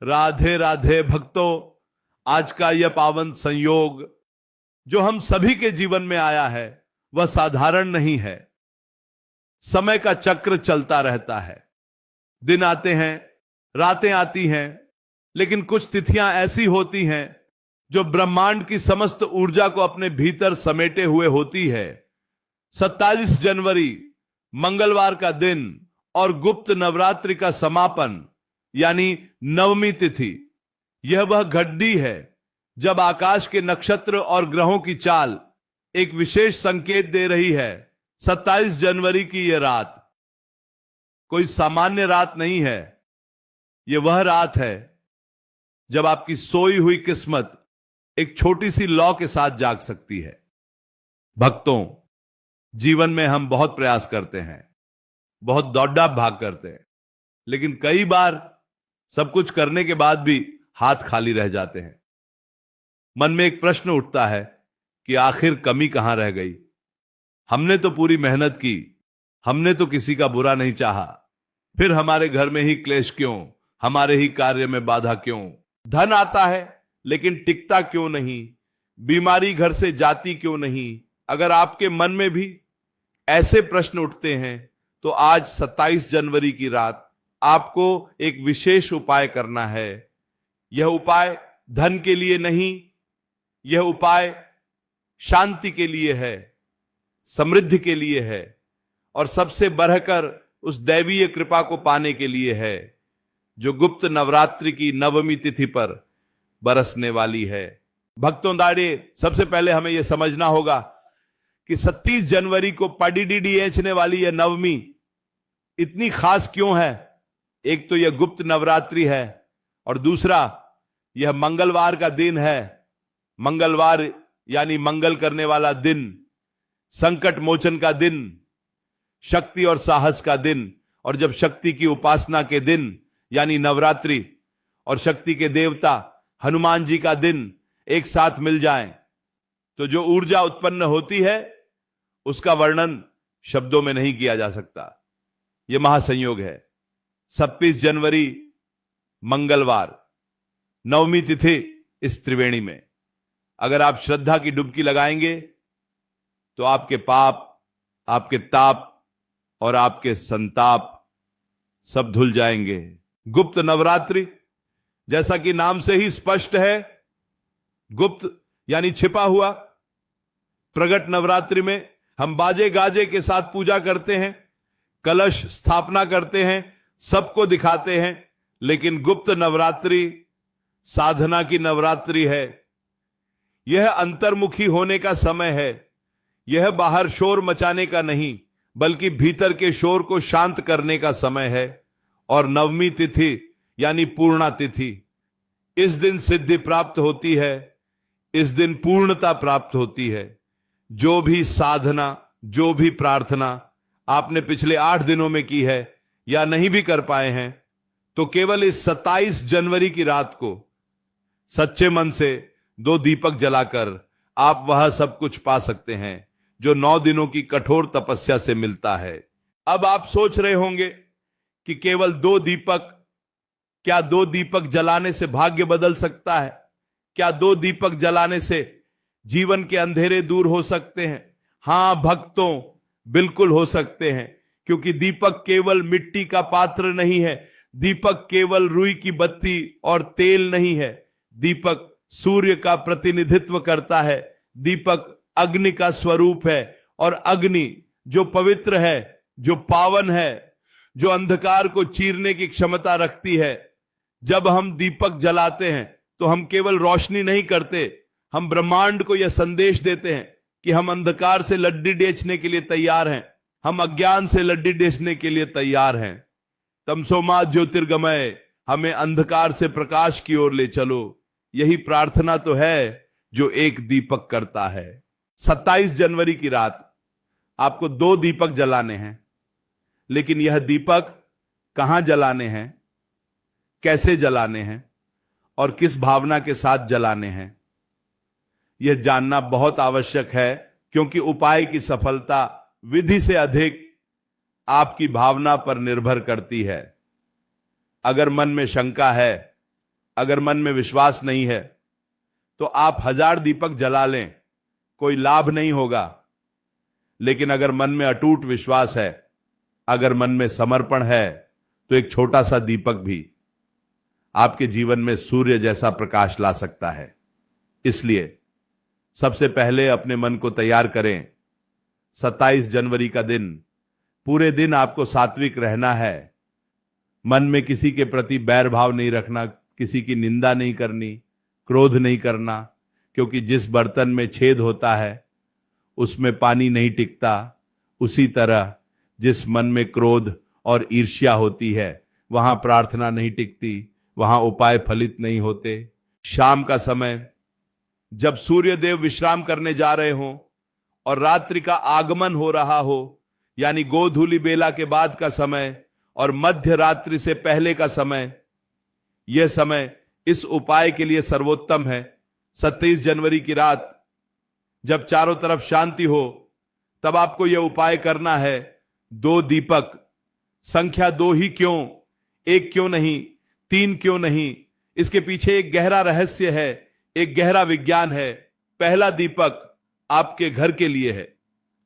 राधे राधे भक्तों। आज का यह पावन संयोग जो हम सभी के जीवन में आया है वह साधारण नहीं है। समय का चक्र चलता रहता है, दिन आते हैं, रातें आती हैं, लेकिन कुछ तिथियां ऐसी होती हैं जो ब्रह्मांड की समस्त ऊर्जा को अपने भीतर समेटे हुए होती है। 27 जनवरी मंगलवार का दिन और गुप्त नवरात्रि का समापन यानी नवमी तिथि, यह वह घड़ी है जब आकाश के नक्षत्र और ग्रहों की चाल एक विशेष संकेत दे रही है। 27 जनवरी की यह रात कोई सामान्य रात नहीं है। यह वह रात है जब आपकी सोई हुई किस्मत एक छोटी सी लौ के साथ जाग सकती है। भक्तों, जीवन में हम बहुत प्रयास करते हैं, बहुत दौड़ा भाग करते हैं, लेकिन कई बार सब कुछ करने के बाद भी हाथ खाली रह जाते हैं। मन में एक प्रश्न उठता है कि आखिर कमी कहां रह गई। हमने तो पूरी मेहनत की, हमने तो किसी का बुरा नहीं चाहा, फिर हमारे घर में ही क्लेश क्यों, हमारे ही कार्य में बाधा क्यों। धन आता है लेकिन टिकता क्यों नहीं, बीमारी घर से जाती क्यों नहीं। अगर आपके मन में भी ऐसे प्रश्न उठते हैं तो आज 27 जनवरी की रात आपको एक विशेष उपाय करना है। यह उपाय धन के लिए नहीं, यह उपाय शांति के लिए है, समृद्धि के लिए है और सबसे बढ़कर उस दैवीय कृपा को पाने के लिए है जो गुप्त नवरात्रि की नवमी तिथि पर बरसने वाली है। भक्तों दाड़े, सबसे पहले हमें यह समझना होगा कि 27 जनवरी को पड़ीडीडीएचने वाली यह नवमी इतनी खास क्यों है। एक तो यह गुप्त नवरात्रि है और दूसरा यह मंगलवार का दिन है। मंगलवार यानी मंगल करने वाला दिन, संकट मोचन का दिन, शक्ति और साहस का दिन। और जब शक्ति की उपासना के दिन यानी नवरात्रि और शक्ति के देवता हनुमान जी का दिन एक साथ मिल जाएं तो जो ऊर्जा उत्पन्न होती है उसका वर्णन शब्दों में नहीं किया जा सकता। यह महासंयोग है। 26 जनवरी मंगलवार, नवमी तिथि इस त्रिवेणी में अगर आप श्रद्धा की डुबकी लगाएंगे तो आपके पाप, आपके ताप और आपके संताप सब धुल जाएंगे। गुप्त नवरात्रि जैसा कि नाम से ही स्पष्ट है, गुप्त यानी छिपा हुआ। प्रगट नवरात्रि में हम बाजे गाजे के साथ पूजा करते हैं, कलश स्थापना करते हैं, सबको दिखाते हैं, लेकिन गुप्त नवरात्रि साधना की नवरात्रि है। यह अंतर्मुखी होने का समय है। यह बाहर शोर मचाने का नहीं बल्कि भीतर के शोर को शांत करने का समय है। और नवमी तिथि यानी पूर्णा तिथि, इस दिन सिद्धि प्राप्त होती है, इस दिन पूर्णता प्राप्त होती है। जो भी साधना, जो भी प्रार्थना आपने पिछले 8 दिनों में की है या नहीं भी कर पाए हैं तो केवल इस 27 जनवरी की रात को सच्चे मन से 2 दीपक जलाकर आप वह सब कुछ पा सकते हैं जो 9 दिनों की कठोर तपस्या से मिलता है। अब आप सोच रहे होंगे कि केवल 2 दीपक, क्या 2 दीपक जलाने से भाग्य बदल सकता है? क्या 2 दीपक जलाने से जीवन के अंधेरे दूर हो सकते हैं? हां भक्तों, बिल्कुल हो सकते हैं, क्योंकि दीपक केवल मिट्टी का पात्र नहीं है, दीपक केवल रुई की बत्ती और तेल नहीं है, दीपक सूर्य का प्रतिनिधित्व करता है, दीपक अग्नि का स्वरूप है और अग्नि जो पवित्र है, जो पावन है, जो अंधकार को चीरने की क्षमता रखती है। जब हम दीपक जलाते हैं तो हम केवल रोशनी नहीं करते, हम ब्रह्मांड को यह संदेश देते हैं कि हम अंधकार से लड्डी बेचने के लिए तैयार हैं, हम अज्ञान से लड्डी बेचने के लिए तैयार हैं। तमसोमा ज्योतिर्गमय, हमें अंधकार से प्रकाश की ओर ले चलो। यही प्रार्थना तो है जो एक दीपक करता है। 27 जनवरी की रात आपको 2 दीपक जलाने हैं, लेकिन यह दीपक कहां जलाने हैं, कैसे जलाने हैं और किस भावना के साथ जलाने हैं, यह जानना बहुत आवश्यक है, क्योंकि उपाय की सफलता विधि से अधिक आपकी भावना पर निर्भर करती है। अगर मन में शंका है अगर मन में विश्वास नहीं है तो आप 1000 दीपक जला लें, कोई लाभ नहीं होगा। लेकिन अगर मन में अटूट विश्वास है, अगर मन में समर्पण है, तो एक छोटा सा दीपक भी आपके जीवन में सूर्य जैसा प्रकाश ला सकता है। इसलिए सबसे पहले अपने मन को तैयार करें। 27 जनवरी का दिन, पूरे दिन आपको सात्विक रहना है। मन में किसी के प्रति बैर भाव नहीं रखना, किसी की निंदा नहीं करनी, क्रोध नहीं करना, क्योंकि जिस बर्तन में छेद होता है उसमें पानी नहीं टिकता। उसी तरह जिस मन में क्रोध और ईर्ष्या होती है वहां प्रार्थना नहीं टिकती, वहां उपाय फलित नहीं होते। शाम का समय जब सूर्य देव विश्राम करने जा रहे हों और रात्रि का आगमन हो रहा हो, यानी गोधूली बेला के बाद का समय और मध्य रात्रि से पहले का समय, यह समय इस उपाय के लिए सर्वोत्तम है। 27 जनवरी की रात जब चारों तरफ शांति हो, तब आपको यह उपाय करना है। 2 दीपक, संख्या 2 ही क्यों, 1 क्यों नहीं, 3 क्यों नहीं, इसके पीछे एक गहरा रहस्य है, एक गहरा विज्ञान है। पहला दीपक आपके घर के लिए है,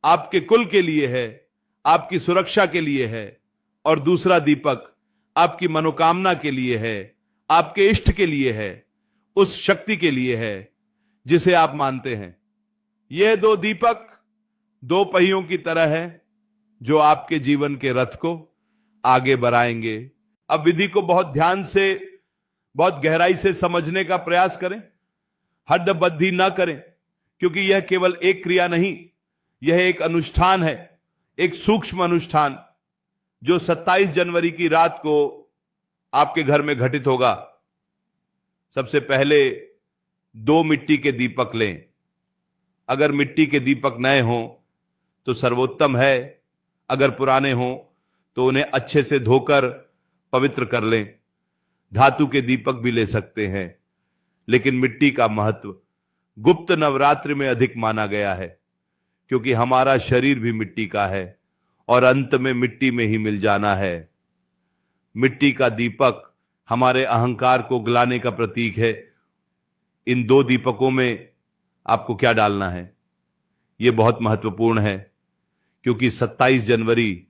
आपके कुल के लिए है, आपकी सुरक्षा के लिए है, और दूसरा दीपक आपकी मनोकामना के लिए है, आपके इष्ट के लिए है, उस शक्ति के लिए है जिसे आप मानते हैं। यह 2 दीपक 2 पहियों की तरह है जो आपके जीवन के रथ को आगे बढ़ाएंगे। अब विधि को बहुत ध्यान से, बहुत गहराई से समझने का प्रयास करें, हड्डबद्धी ना करें, क्योंकि यह केवल एक क्रिया नहीं, यह एक अनुष्ठान है, एक सूक्ष्म अनुष्ठान जो 27 जनवरी की रात को आपके घर में घटित होगा। सबसे पहले 2 मिट्टी के दीपक लें। अगर मिट्टी के दीपक नए हों तो सर्वोत्तम है, अगर पुराने हों तो उन्हें अच्छे से धोकर पवित्र कर लें। धातु के दीपक भी ले सकते हैं, लेकिन मिट्टी का महत्व गुप्त नवरात्रि में अधिक माना गया है, क्योंकि हमारा शरीर भी मिट्टी का है और अंत में मिट्टी में ही मिल जाना है। मिट्टी का दीपक हमारे अहंकार को गलाने का प्रतीक है। इन 2 दीपकों में आपको क्या डालना है, यह बहुत महत्वपूर्ण है, क्योंकि 27 जनवरी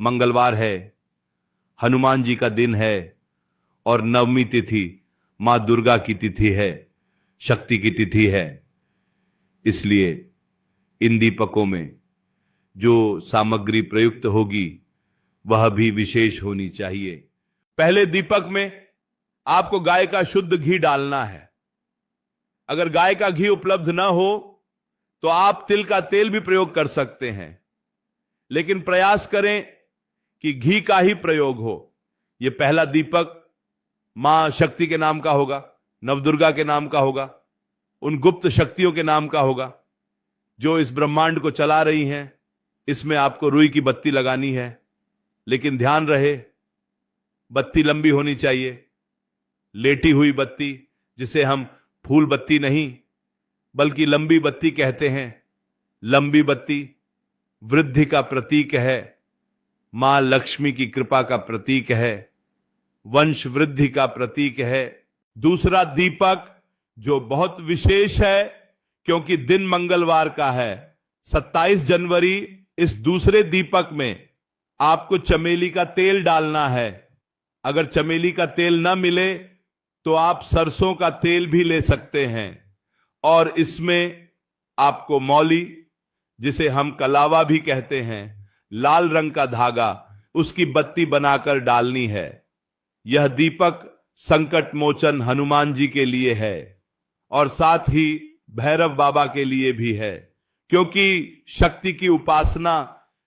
मंगलवार है, हनुमान जी का दिन है, और नवमी तिथि मां दुर्गा की तिथि है, शक्ति की तिथि है। इसलिए इन दीपकों में जो सामग्री प्रयुक्त होगी वह भी विशेष होनी चाहिए। पहले दीपक में आपको गाय का शुद्ध घी डालना है। अगर गाय का घी उपलब्ध ना हो तो आप तिल का तेल भी प्रयोग कर सकते हैं, लेकिन प्रयास करें कि घी का ही प्रयोग हो। यह पहला दीपक मां शक्ति के नाम का होगा, नवदुर्गा के नाम का होगा, उन गुप्त शक्तियों के नाम का होगा जो इस ब्रह्मांड को चला रही हैं। इसमें आपको रुई की बत्ती लगानी है, लेकिन ध्यान रहे बत्ती लंबी होनी चाहिए, लेटी हुई बत्ती, जिसे हम फूल बत्ती नहीं बल्कि लंबी बत्ती कहते हैं। लंबी बत्ती वृद्धि का प्रतीक है, मां लक्ष्मी की कृपा का प्रतीक है, वंश वृद्धि का प्रतीक है। दूसरा दीपक जो बहुत विशेष है, क्योंकि दिन मंगलवार का है, 27 जनवरी, इस दूसरे दीपक में आपको चमेली का तेल डालना है। अगर चमेली का तेल ना मिले तो आप सरसों का तेल भी ले सकते हैं, और इसमें आपको मौली, जिसे हम कलावा भी कहते हैं, लाल रंग का धागा, उसकी बत्ती बनाकर डालनी है। यह दीपक संकट मोचन हनुमान जी के लिए है और साथ ही भैरव बाबा के लिए भी है, क्योंकि शक्ति की उपासना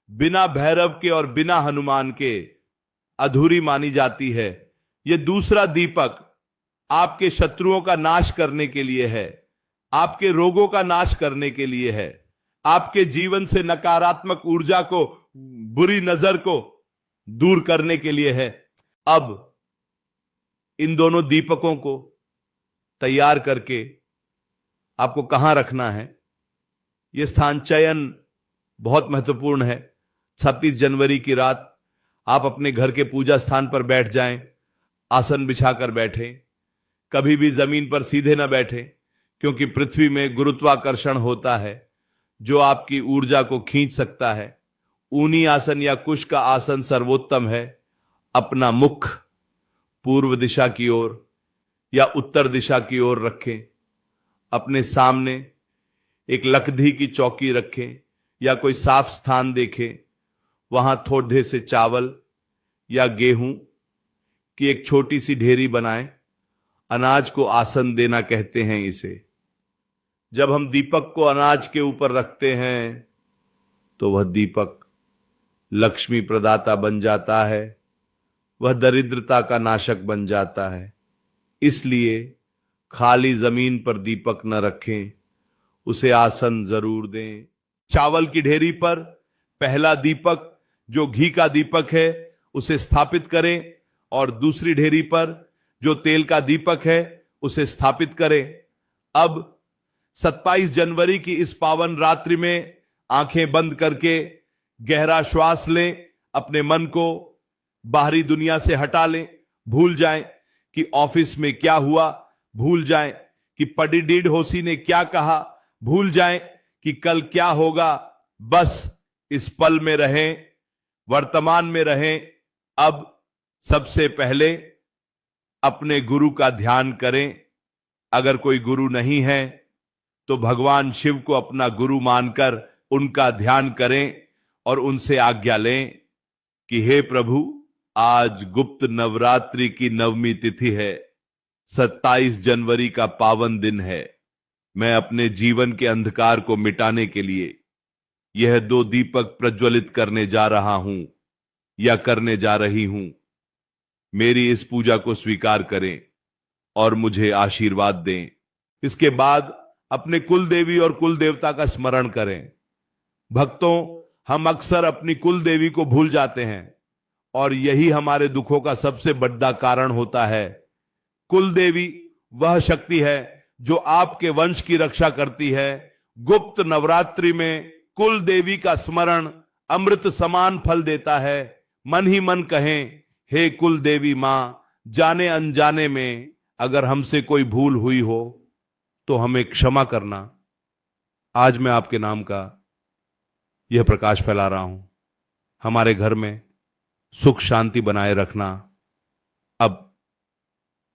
बिना भैरव के और बिना हनुमान के अधूरी मानी जाती है। यह दूसरा दीपक आपके शत्रुओं का नाश करने के लिए है, आपके रोगों का नाश करने के लिए है, आपके जीवन से नकारात्मक ऊर्जा को, बुरी नजर को दूर करने के लिए है। अब इन दोनों दीपकों को तैयार करके आपको कहां रखना है, यह स्थान चयन बहुत महत्वपूर्ण है। 26 जनवरी की रात आप अपने घर के पूजा स्थान पर बैठ जाएं, आसन बिछाकर बैठें, कभी भी जमीन पर सीधे न बैठे, क्योंकि पृथ्वी में गुरुत्वाकर्षण होता है जो आपकी ऊर्जा को खींच सकता है। ऊनी आसन या कुश का आसन सर्वोत्तम है। अपना मुख पूर्व दिशा की ओर या उत्तर दिशा की ओर रखें। अपने सामने एक लकड़ी की चौकी रखें या कोई साफ स्थान देखें। वहां थोड़े से चावल या गेहूं की एक छोटी सी ढेरी बनाएं। अनाज को आसन देना कहते हैं इसे। जब हम दीपक को अनाज के ऊपर रखते हैं तो वह दीपक लक्ष्मी प्रदाता बन जाता है, वह दरिद्रता का नाशक बन जाता है। इसलिए खाली जमीन पर दीपक न रखें, उसे आसन जरूर दें। चावल की ढेरी पर पहला दीपक जो घी का दीपक है उसे स्थापित करें और दूसरी ढेरी पर जो तेल का दीपक है उसे स्थापित करें। अब 27 जनवरी की इस पावन रात्रि में आंखें बंद करके गहरा श्वास लें। अपने मन को बाहरी दुनिया से हटा लें। भूल जाएं कि ऑफिस में क्या हुआ, भूल जाएं कि पडिडीड होसी ने क्या कहा, भूल जाएं कि कल क्या होगा। बस इस पल में रहें, वर्तमान में रहें। अब सबसे पहले अपने गुरु का ध्यान करें। अगर कोई गुरु नहीं है तो भगवान शिव को अपना गुरु मानकर उनका ध्यान करें और उनसे आज्ञा लें कि हे प्रभु, आज गुप्त नवरात्रि की नवमी तिथि है, 27 जनवरी का पावन दिन है। मैं अपने जीवन के अंधकार को मिटाने के लिए यह 2 दीपक प्रज्वलित करने जा रहा हूं या करने जा रही हूं। मेरी इस पूजा को स्वीकार करें और मुझे आशीर्वाद दें। इसके बाद अपने कुल देवी और कुल देवता का स्मरण करें। भक्तों, हम अक्सर अपनी कुल देवी को भूल जाते हैं और यही हमारे दुखों का सबसे बड़ा कारण होता है। कुल देवी वह शक्ति है जो आपके वंश की रक्षा करती है। गुप्त नवरात्रि में कुल देवी का स्मरण अमृत समान फल देता है। मन ही मन कहें, हे कुल देवी मां, जाने अनजाने में अगर हमसे कोई भूल हुई हो तो हमें क्षमा करना। आज मैं आपके नाम का यह प्रकाश फैला रहा हूं। हमारे घर में सुख शांति बनाए रखना। अब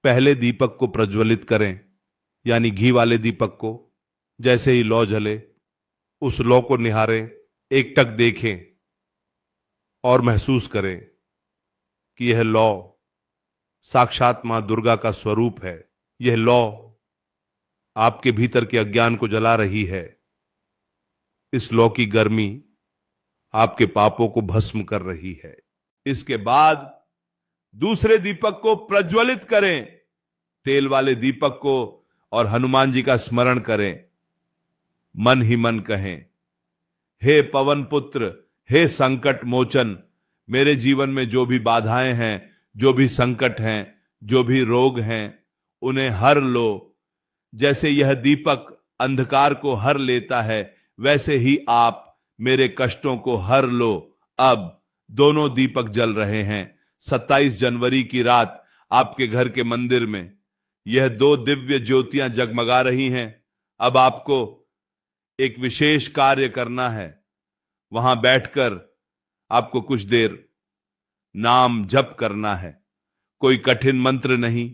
पहले दीपक को प्रज्वलित करें, यानी घी वाले दीपक को। जैसे ही लौ जले उस लौ को निहारें, एकटक देखें और महसूस करें कि यह लौ साक्षात मां दुर्गा का स्वरूप है। यह लौ आपके भीतर के अज्ञान को जला रही है। इस लौ की गर्मी आपके पापों को भस्म कर रही है। इसके बाद दूसरे दीपक को प्रज्वलित करें, तेल वाले दीपक को, और हनुमान जी का स्मरण करें। मन ही मन कहें, हे पवन पुत्र, हे संकट मोचन, मेरे जीवन में जो भी बाधाएं हैं, जो भी संकट हैं, जो भी रोग हैं, उन्हें हर लो। जैसे यह दीपक अंधकार को हर लेता है, वैसे ही आप मेरे कष्टों को हर लो। अब दोनों दीपक जल रहे हैं। 27 जनवरी की रात आपके घर के मंदिर में यह 2 दिव्य ज्योतियां जगमगा रही हैं। अब आपको एक विशेष कार्य करना है। वहां बैठकर आपको कुछ देर नाम जप करना है। कोई कठिन मंत्र नहीं,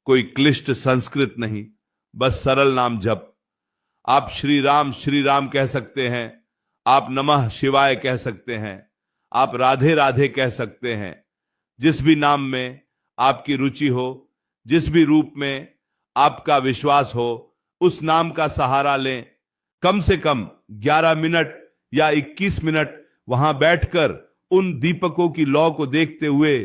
कोई क्लिष्ट संस्कृत नहीं, बस सरल नाम जप। आप श्री राम कह सकते हैं, आप नमः शिवाय कह सकते हैं, आप राधे राधे कह सकते हैं। जिस भी नाम में आपकी रुचि हो, जिस भी रूप में आपका विश्वास हो, उस नाम का सहारा लें। कम से कम 11 मिनट या 21 मिनट वहां बैठकर उन दीपकों की लौ को देखते हुए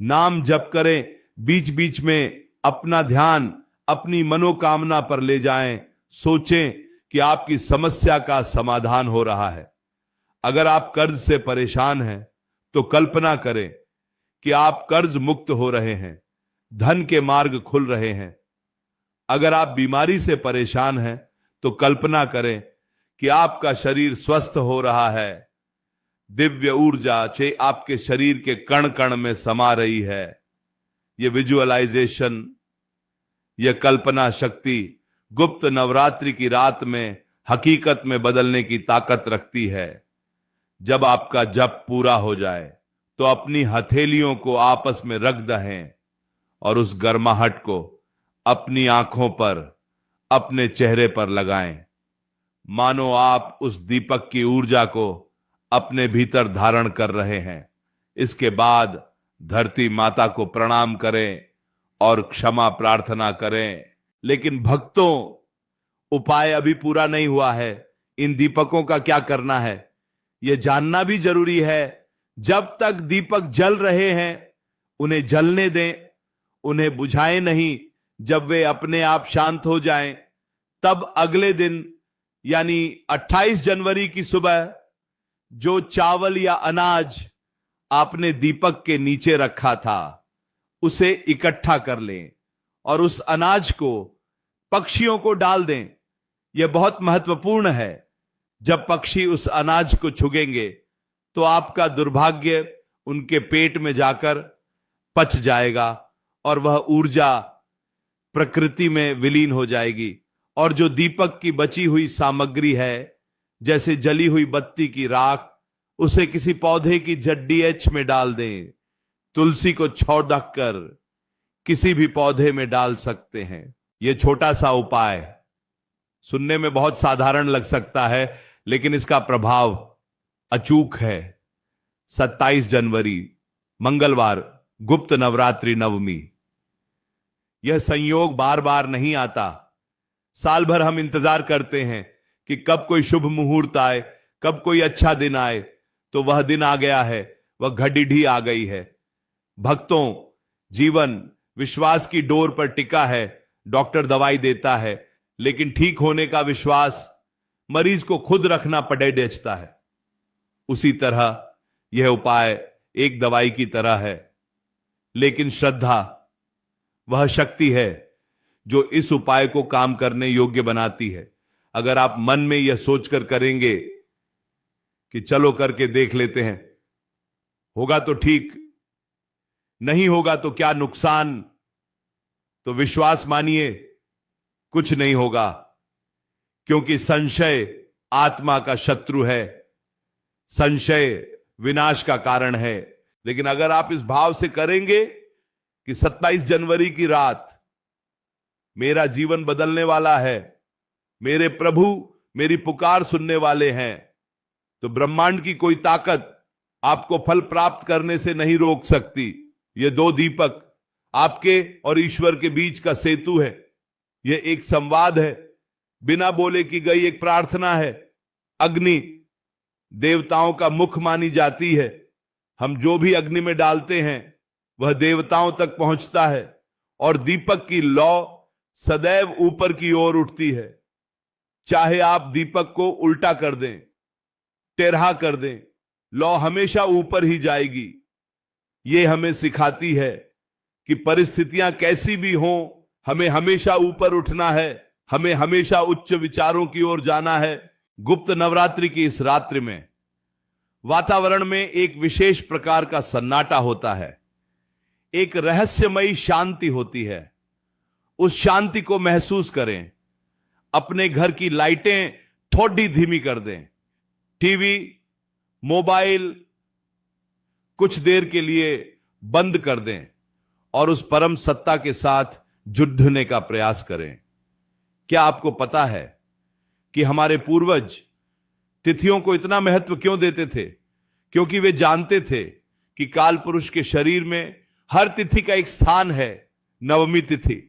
नाम जप करें। बीच बीच में अपना ध्यान अपनी मनोकामना पर ले जाएं। सोचें कि आपकी समस्या का समाधान हो रहा है। अगर आप कर्ज से परेशान हैं तो कल्पना करें कि आप कर्ज मुक्त हो रहे हैं, धन के मार्ग खुल रहे हैं। अगर आप बीमारी से परेशान हैं तो कल्पना करें कि आपका शरीर स्वस्थ हो रहा है। दिव्य ऊर्जा चे आपके शरीर के कण कण में समा रही है। यह विजुअलाइजेशन यह कल्पना शक्ति गुप्त नवरात्रि की रात में हकीकत में बदलने की ताकत रखती है। जब आपका जप पूरा हो जाए तो अपनी हथेलियों को आपस में रख दहें और उस गर्माहट को अपनी आंखों पर, अपने चेहरे पर लगाएं। मानो आप उस दीपक की ऊर्जा को अपने भीतर धारण कर रहे हैं। इसके बाद धरती माता को प्रणाम करें और क्षमा प्रार्थना करें। लेकिन भक्तों, उपाय अभी पूरा नहीं हुआ है। इन दीपकों का क्या करना है यह जानना भी जरूरी है। जब तक दीपक जल रहे हैं उन्हें जलने दें, उन्हें बुझाएं नहीं। जब वे अपने आप शांत हो जाएं तब अगले दिन यानी 28 जनवरी की सुबह जो चावल या अनाज आपने दीपक के नीचे रखा था उसे इकट्ठा कर लें और उस अनाज को पक्षियों को डाल दें। यह बहुत महत्वपूर्ण है। जब पक्षी उस अनाज को छुएंगे तो आपका दुर्भाग्य उनके पेट में जाकर पच जाएगा और वह ऊर्जा प्रकृति में विलीन हो जाएगी। और जो दीपक की बची हुई सामग्री है, जैसे जली हुई बत्ती की राख, उसे किसी पौधे की जड्डीएच में डाल दें। तुलसी को छौंक कर किसी भी पौधे में डाल सकते हैं। यह छोटा सा उपाय सुनने में बहुत साधारण लग सकता है, लेकिन इसका प्रभाव अचूक है। 27 जनवरी मंगलवार, गुप्त नवरात्रि नवमी। यह संयोग बार बार नहीं आता। साल भर हम इंतजार करते हैं कि कब कोई शुभ मुहूर्त आए, कब कोई अच्छा दिन आए। तो वह दिन आ गया है, वह घड़ी आ गई है। भक्तों, जीवन विश्वास की डोर पर टिका है। डॉक्टर दवाई देता है, लेकिन ठीक होने का विश्वास मरीज को खुद रखना पड़ेगा है। उसी तरह यह उपाय एक दवाई की तरह है, लेकिन श्रद्धा वह शक्ति है जो इस उपाय को काम करने योग्य बनाती है। अगर आप मन में यह सोचकर करेंगे कि चलो करके देख लेते हैं, होगा तो ठीक, नहीं होगा तो क्या नुकसान, तो विश्वास मानिए कुछ नहीं होगा, क्योंकि संशय आत्मा का शत्रु है, संशय विनाश का कारण है। लेकिन अगर आप इस भाव से करेंगे कि 27 जनवरी की रात मेरा जीवन बदलने वाला है, मेरे प्रभु मेरी पुकार सुनने वाले हैं, तो ब्रह्मांड की कोई ताकत आपको फल प्राप्त करने से नहीं रोक सकती। ये दो दीपक आपके और ईश्वर के बीच का सेतु है। यह एक संवाद है, बिना बोले की गई एक प्रार्थना है। अग्नि देवताओं का मुख मानी जाती है। हम जो भी अग्नि में डालते हैं वह देवताओं तक पहुंचता है, और दीपक की लौ सदैव ऊपर की ओर उठती है। चाहे आप दीपक को उल्टा कर दें, टेढ़ा कर दें, लौ हमेशा ऊपर ही जाएगी। यह हमें सिखाती है कि परिस्थितियां कैसी भी हों, हमें हमेशा ऊपर उठना है, हमें हमेशा उच्च विचारों की ओर जाना है। गुप्त नवरात्रि की इस रात्रि में वातावरण में एक विशेष प्रकार का सन्नाटा होता है, एक रहस्यमयी शांति होती है। उस शांति को महसूस करें। अपने घर की लाइटें थोड़ी धीमी कर दें, टीवी, मोबाइल कुछ देर के लिए बंद कर दें और उस परम सत्ता के साथ जुड़ने का प्रयास करें। क्या आपको पता है कि हमारे पूर्वज तिथियों को इतना महत्व क्यों देते थे? क्योंकि वे जानते थे कि काल पुरुष के शरीर में हर तिथि का एक स्थान है। नवमी तिथि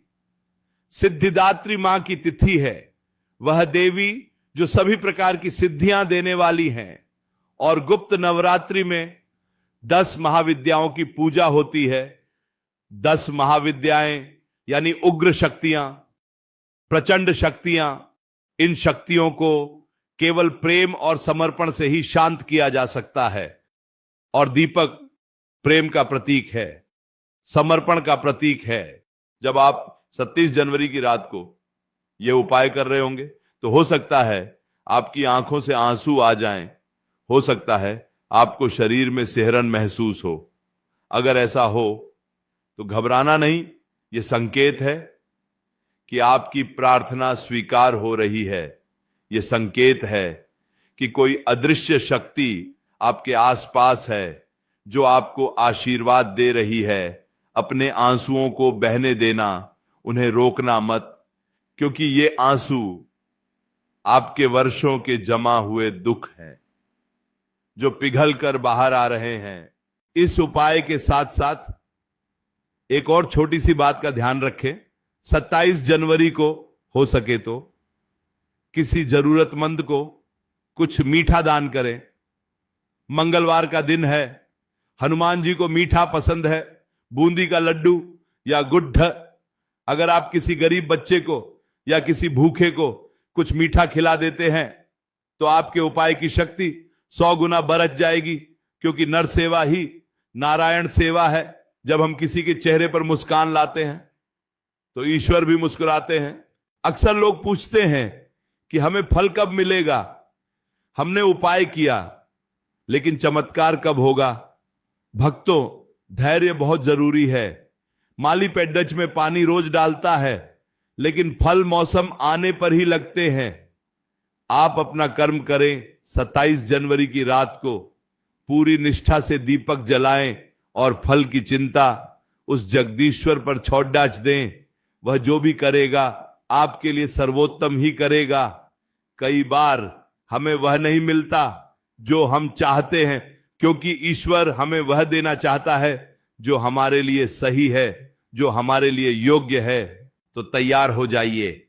सिद्धिदात्री मां की तिथि है, वह देवी जो सभी प्रकार की सिद्धियां देने वाली हैं। और गुप्त नवरात्रि में 10 महाविद्याओं की पूजा होती है। 10 महाविद्याएं यानी उग्र शक्तियां, प्रचंड शक्तियां। इन शक्तियों को केवल प्रेम और समर्पण से ही शांत किया जा सकता है। और दीपक प्रेम का प्रतीक है, समर्पण का प्रतीक है। जब आप 27 जनवरी की रात को यह उपाय कर रहे होंगे तो हो सकता है आपकी आंखों से आंसू आ जाएं, हो सकता है आपको शरीर में सिहरन महसूस हो। अगर ऐसा हो तो घबराना नहीं, यह संकेत है कि आपकी प्रार्थना स्वीकार हो रही है। यह संकेत है कि कोई अदृश्य शक्ति आपके आसपास है जो आपको आशीर्वाद दे रही है। अपने आंसुओं को बहने देना, उन्हें रोकना मत, क्योंकि ये आंसू आपके वर्षों के जमा हुए दुख हैं जो पिघल कर बाहर आ रहे हैं। इस उपाय के साथ साथ एक और छोटी सी बात का ध्यान रखें। 27 जनवरी को हो सके तो किसी जरूरतमंद को कुछ मीठा दान करें। मंगलवार का दिन है, हनुमान जी को मीठा पसंद है, बूंदी का लड्डू या गुड्ढ। अगर आप किसी गरीब बच्चे को या किसी भूखे को कुछ मीठा खिला देते हैं तो आपके उपाय की शक्ति 100 गुना बरत जाएगी, क्योंकि नर सेवा ही नारायण सेवा है। जब हम किसी के चेहरे पर मुस्कान लाते हैं तो ईश्वर भी मुस्कुराते हैं। अक्सर लोग पूछते हैं कि हमें फल कब मिलेगा, हमने उपाय किया लेकिन चमत्कार कब होगा। भक्तों, धैर्य बहुत जरूरी है। माली पेड्डच में पानी रोज डालता है, लेकिन फल मौसम आने पर ही लगते हैं। आप अपना कर्म करें। 27 जनवरी की रात को पूरी निष्ठा से दीपक जलाएं और फल की चिंता उस जगदीश्वर पर छोड़ डाच दें। वह जो भी करेगा आपके लिए सर्वोत्तम ही करेगा। कई बार हमें वह नहीं मिलता जो हम चाहते हैं, क्योंकि ईश्वर हमें वह देना चाहता है जो हमारे लिए सही है, जो हमारे लिए योग्य है। तो तैयार हो जाइए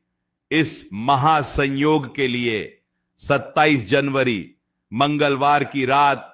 इस महासंयोग के लिए। 27 जनवरी मंगलवार की रात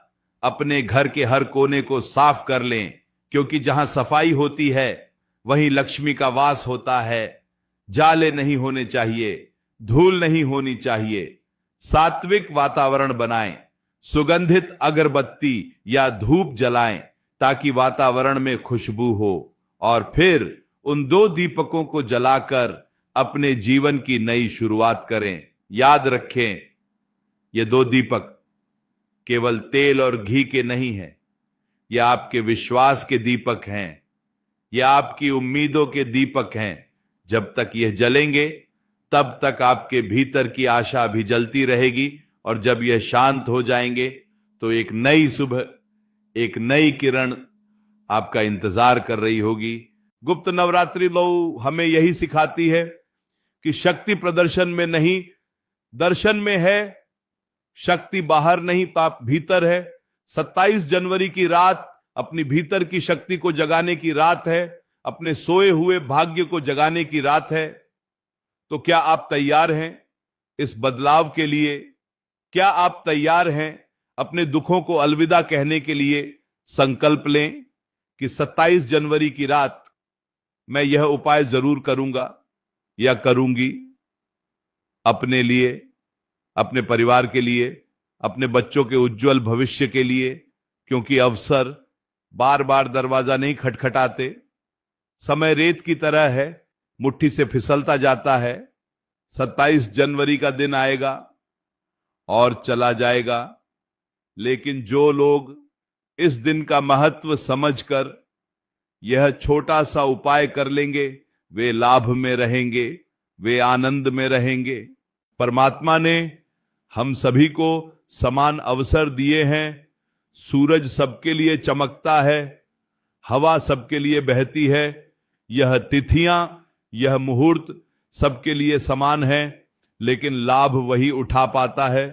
अपने घर के हर कोने को साफ कर लें, क्योंकि जहां सफाई होती है वहीं लक्ष्मी का वास होता है। जाले नहीं होने चाहिए, धूल नहीं होनी चाहिए। सात्विक वातावरण बनाएं, सुगंधित अगरबत्ती या धूप जलाएं ताकि वातावरण में खुशबू हो, और फिर उन 2 दीपकों को जलाकर अपने जीवन की नई शुरुआत करें। याद रखें, ये 2 दीपक केवल तेल और घी के नहीं हैं, ये आपके विश्वास के दीपक हैं, ये आपकी उम्मीदों के दीपक हैं। जब तक यह जलेंगे तब तक आपके भीतर की आशा भी जलती रहेगी, और जब यह शांत हो जाएंगे तो एक नई सुबह, एक नई किरण आपका इंतजार कर रही होगी। गुप्त नवरात्रि लो हमें यही सिखाती है कि शक्ति प्रदर्शन में नहीं, दर्शन में है। शक्ति बाहर नहीं, पाप भीतर है। 27 जनवरी की रात अपनी भीतर की शक्ति को जगाने की रात है, अपने सोए हुए भाग्य को जगाने की रात है। तो क्या आप तैयार हैं इस बदलाव के लिए? क्या आप तैयार हैं अपने दुखों को अलविदा कहने के लिए? संकल्प लें कि 27 जनवरी की रात मैं यह उपाय जरूर करूंगा या करूंगी, अपने लिए, अपने परिवार के लिए, अपने बच्चों के उज्जवल भविष्य के लिए। क्योंकि अवसर बार बार दरवाजा नहीं खटखटाते। समय रेत की तरह है, मुट्ठी से फिसलता जाता है। 27 जनवरी का दिन आएगा और चला जाएगा, लेकिन जो लोग इस दिन का महत्व समझकर यह छोटा सा उपाय कर लेंगे, वे लाभ में रहेंगे, वे आनंद में रहेंगे। परमात्मा ने हम सभी को समान अवसर दिए हैं। सूरज सबके लिए चमकता है, हवा सबके लिए बहती है, यह तिथियां, यह मुहूर्त सबके लिए समान है, लेकिन लाभ वही उठा पाता है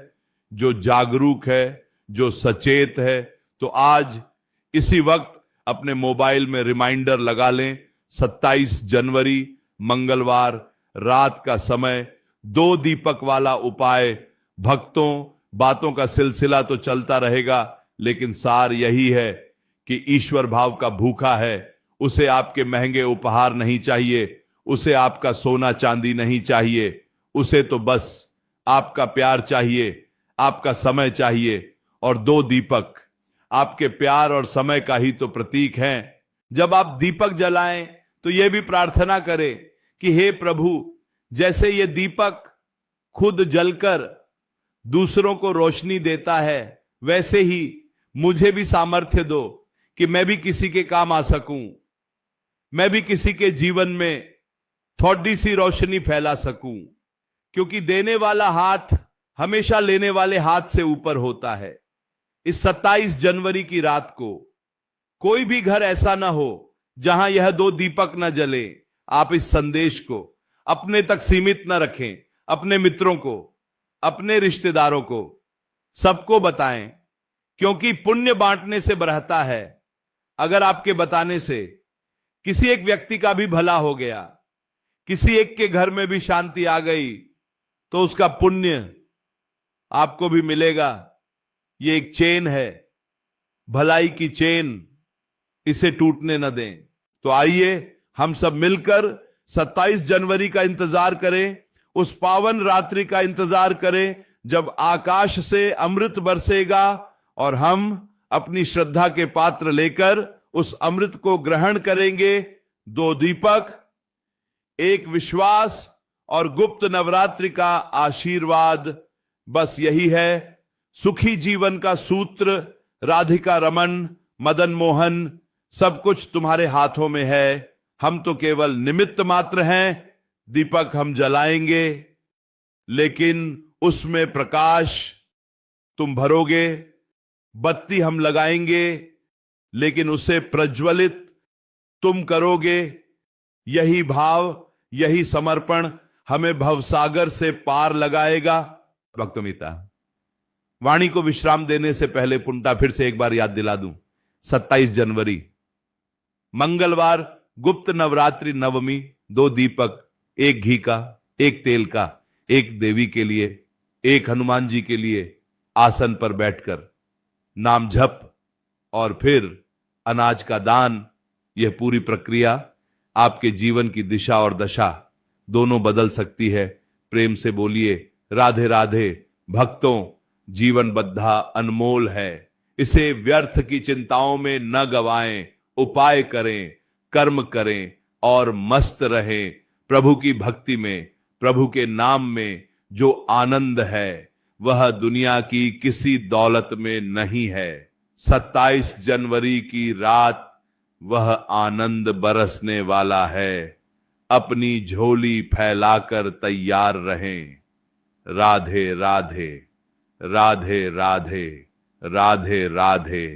जो जागरूक है, जो सचेत है। तो आज इसी वक्त अपने मोबाइल में रिमाइंडर लगा लें, 27 जनवरी मंगलवार रात का समय, 2 दीपक वाला उपाय। भक्तों, बातों का सिलसिला तो चलता रहेगा, लेकिन सार यही है कि ईश्वर भाव का भूखा है, उसे आपके महंगे उपहार नहीं चाहिए, उसे आपका सोना चांदी नहीं चाहिए, उसे तो बस आपका प्यार चाहिए, आपका समय चाहिए। और 2 दीपक आपके प्यार और समय का ही तो प्रतीक हैं। जब आप दीपक जलाएं तो यह भी प्रार्थना करें कि हे प्रभु, जैसे ये दीपक खुद जलकर दूसरों को रोशनी देता है, वैसे ही मुझे भी सामर्थ्य दो कि मैं भी किसी के काम आ सकूं, मैं भी किसी के जीवन में थोड़ी सी रोशनी फैला सकूं, क्योंकि देने वाला हाथ हमेशा लेने वाले हाथ से ऊपर होता है। इस 27 जनवरी की रात को कोई भी घर ऐसा ना हो जहां यह 2 दीपक न जले। आप इस संदेश को अपने तक सीमित न रखें, अपने मित्रों को, अपने रिश्तेदारों को, सबको बताएं, क्योंकि पुण्य बांटने से बढ़ता है। अगर आपके बताने से किसी एक व्यक्ति का भी भला हो गया, किसी एक के घर में भी शांति आ गई, तो उसका पुण्य आपको भी मिलेगा। ये एक चेन है, भलाई की चेन, इसे टूटने न दें। तो आइए हम सब मिलकर 27 जनवरी का इंतजार करें, उस पावन रात्रि का इंतजार करें जब आकाश से अमृत बरसेगा और हम अपनी श्रद्धा के पात्र लेकर उस अमृत को ग्रहण करेंगे। 2 दीपक, एक विश्वास और गुप्त नवरात्रि का आशीर्वाद, बस यही है सुखी जीवन का सूत्र। राधिका रमन, मदन मोहन, सब कुछ तुम्हारे हाथों में है। हम तो केवल निमित्त मात्र हैं। दीपक हम जलाएंगे, लेकिन उसमें प्रकाश तुम भरोगे। बत्ती हम लगाएंगे, लेकिन उसे प्रज्वलित तुम करोगे। यही भाव, यही समर्पण हमें भवसागर से पार लगाएगा। भक्तमिता, वाणी को विश्राम देने से पहले पुंटा फिर से एक बार याद दिला दूं। 27 जनवरी मंगलवार, गुप्त नवरात्रि नवमी, 2 दीपक, एक घी का, एक तेल का, एक देवी के लिए, एक हनुमान जी के लिए, आसन पर बैठकर नाम जप और फिर अनाज का दान। यह पूरी प्रक्रिया आपके जीवन की दिशा और दशा दोनों बदल सकती है। प्रेम से बोलिए राधे राधे। भक्तों, जीवन बद्धा अनमोल है, इसे व्यर्थ की चिंताओं में न गवाएं। उपाय करें, कर्म करें और मस्त रहें। प्रभु की भक्ति में, प्रभु के नाम में जो आनंद है वह दुनिया की किसी दौलत में नहीं है। 27 जनवरी की रात वह आनंद बरसने वाला है। अपनी झोली फैलाकर तैयार रहें। राधे राधे, राधे राधे, राधे राधे।